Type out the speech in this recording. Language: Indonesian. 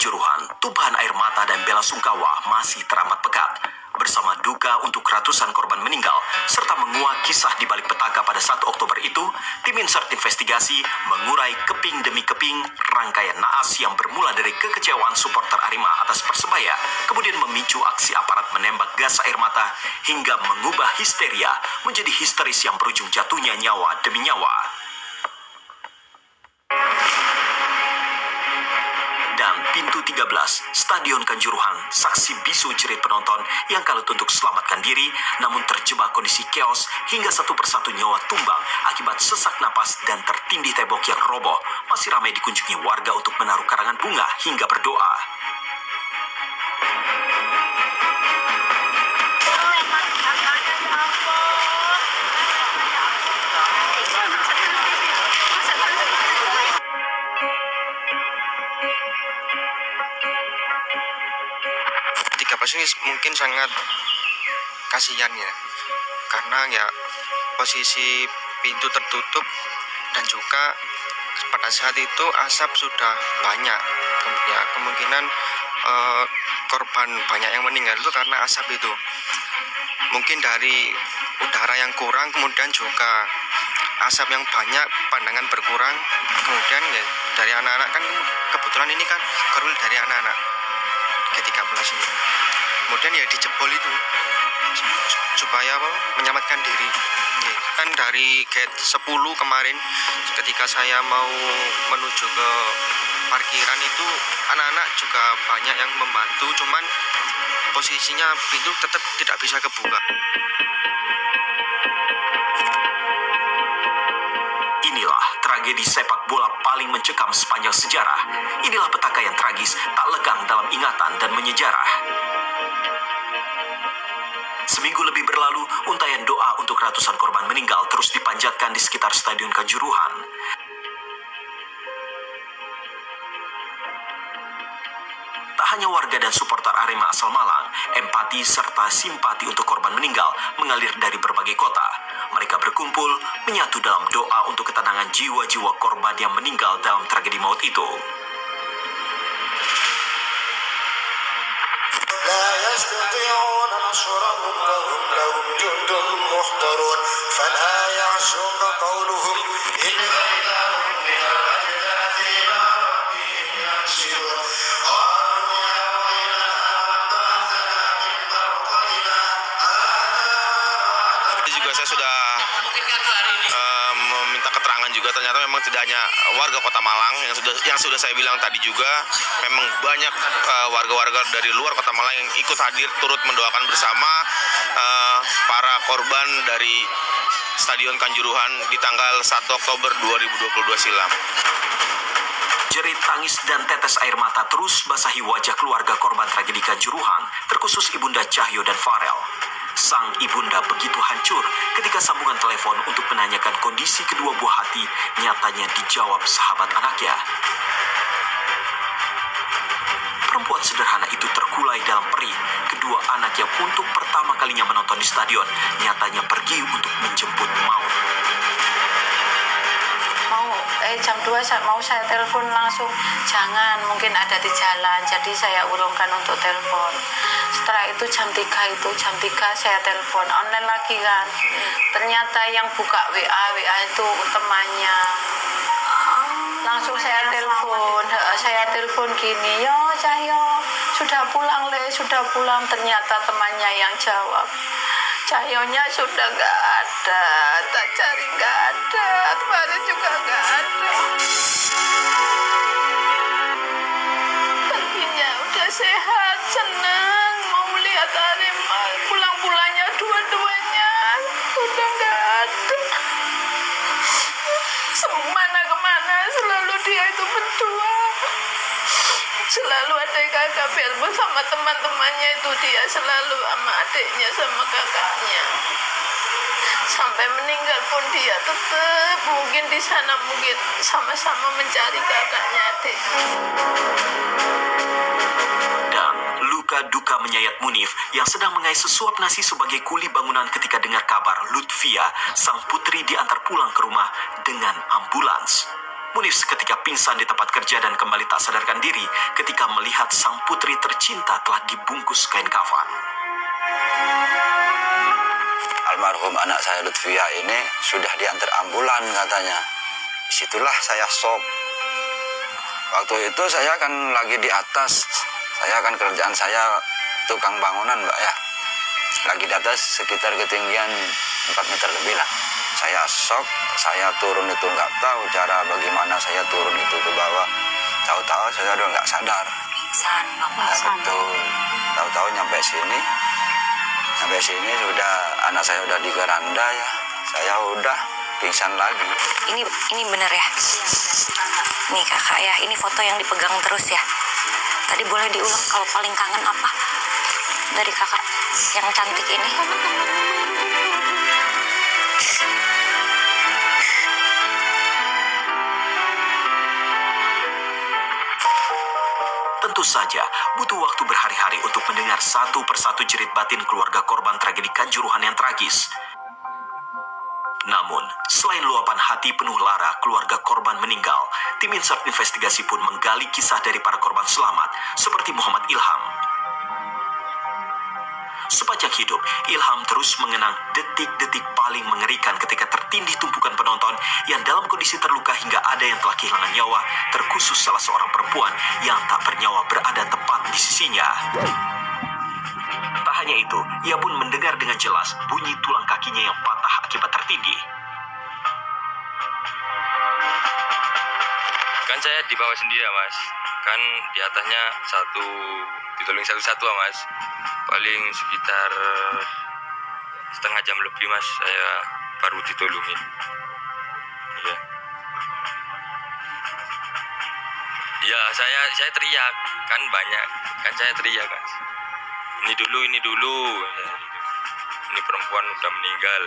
Kanjuruhan, tumpahan air mata dan bela sungkawa masih teramat pekat. Bersama duka untuk ratusan korban meninggal, serta menguak kisah di balik petaka pada 1 Oktober itu, tim Insert Investigasi mengurai keping demi keping rangkaian naas yang bermula dari kekecewaan supporter Arema atas Persebaya, kemudian memicu aksi aparat menembak gas air mata hingga mengubah histeria menjadi histeris yang berujung jatuhnya nyawa demi nyawa. Dan pintu 13, Stadion Kanjuruhan, saksi bisu jerit penonton yang kalut untuk selamatkan diri, namun terjebak kondisi chaos hingga satu persatu nyawa tumbang akibat sesak napas dan tertindih tembok yang roboh, masih ramai dikunjungi warga untuk menaruh karangan bunga hingga berdoa. Pasti mungkin sangat kasihan ya, karena ya posisi pintu tertutup dan juga pada saat itu asap sudah banyak ya, kemungkinan korban banyak yang meninggal itu karena asap itu, mungkin dari udara yang kurang, kemudian juga asap yang banyak, pandangan berkurang, kemudian ya dari anak-anak kan kebetulan ini kan kerul dari anak-anak G13 ini. Kemudian ya dijebol itu supaya menyelamatkan diri. Kan dari gate 10 kemarin ketika saya mau menuju ke parkiran itu anak-anak juga banyak yang membantu, cuman posisinya pintu tetap tidak bisa kebuka. Inilah tragedi sepak bola paling mencekam sepanjang sejarah. Inilah petaka yang tragis, tak lekang dalam ingatan dan menyejarah. Seminggu lebih berlalu, untayan doa untuk ratusan korban meninggal terus dipanjatkan di sekitar Stadion Kanjuruhan. Tak hanya warga dan supporter Arema asal Malang, empati serta simpati untuk korban meninggal mengalir dari berbagai kota. Mereka berkumpul, menyatu dalam doa untuk ketenangan jiwa-jiwa korban yang meninggal dalam tragedi maut itu. Juga saya sudah meminta keterangan juga, ternyata memang tidak hanya warga Kota Malang yang sudah saya bilang tadi juga, memang banyak warga-warga dari luar Kota Malang yang ikut hadir turut mendoakan bersama para korban dari Stadion Kanjuruhan di tanggal 1 Oktober 2022 silam. Jerit tangis dan tetes air mata terus basahi wajah keluarga korban tragedi Kanjuruhan, terkhusus Ibunda Cahyo dan Farel. Sang ibunda begitu hancur ketika sambungan telepon untuk menanyakan kondisi kedua buah hati nyatanya dijawab sahabat anaknya. Perempuan sederhana itu terkulai dalam perih. Kedua anak yang untuk pertama kalinya menonton di stadion nyatanya pergi untuk menjemput maut. Jam 2 mau saya telepon langsung, jangan, mungkin ada di jalan, jadi saya urungkan untuk telepon. Setelah itu jam 3 saya telepon online lagi kan, ternyata yang buka WA itu temannya. Langsung saya telepon gini, yo Cahyo sudah pulang, ternyata temannya yang jawab, Cahyonya sudah gak ada, tak cari gak ada, kemarin juga gak ada. Perginya udah sehat, senang, mau lihat Arema, pulang-pulangnya dua-duanya, udah gak ada. Kemana-kemana selalu dia itu berdua. Selalu ada kakak, biarpun sama teman-temannya itu dia selalu sama adiknya sama kakaknya. Sampai meninggal pun dia tetap mungkin di sana, mungkin sama-sama mencari kakaknya, adiknya. Dan luka duka menyayat Munif yang sedang mengais sesuap nasi sebagai kuli bangunan ketika dengar kabar Lutfia, sang putri, diantar pulang ke rumah dengan ambulans. Munif seketika pingsan di tempat kerja dan kembali tak sadarkan diri ketika melihat sang putri tercinta telah dibungkus kain kafan. Almarhum anak saya Lutfia ini sudah diantar ambulan katanya. Disitulah saya shock. Waktu itu saya kan lagi di atas. Saya kan kerjaan saya tukang bangunan, Mbak ya. Lagi di atas sekitar ketinggian 4 meter lebih lah. Saya shock, saya turun itu nggak tahu cara bagaimana saya turun itu ke bawah. Tahu-tahu saya udah nggak sadar. Pingsan, Bapak. Nah, betul. Tahu-tahu nyampe sini sudah anak saya udah di veranda ya. Saya udah pingsan lagi. Ini benar ya? Nih kakak ya, ini foto yang dipegang terus ya. Tadi boleh diulang kalau paling kangen apa dari kakak yang cantik ini? Tentu saja butuh waktu berhari-hari untuk mendengar satu persatu jerit batin keluarga korban tragedi Kanjuruhan yang tragis. Namun, selain luapan hati penuh lara keluarga korban meninggal, tim Insert Investigasi pun menggali kisah dari para korban selamat, seperti Muhammad Ilham. Sepanjang hidup, Ilham terus mengenang detik-detik paling mengerikan ketika tertindih tumpukan penonton yang dalam kondisi terluka hingga ada yang telah kehilangan nyawa, terkhusus salah seorang perempuan yang tak bernyawa berada tepat di sisinya. Tak hanya itu, ia pun mendengar dengan jelas bunyi tulang kakinya yang patah akibat tertindih. Kan saya di bawah sendiri ya mas, kan di atasnya satu, ditolong satu-satu ya mas, paling sekitar setengah jam lebih mas, saya baru ditolongin. Iya. Ya saya teriak, kan banyak, kan saya teriak mas. Ini dulu, ya, ini perempuan udah meninggal.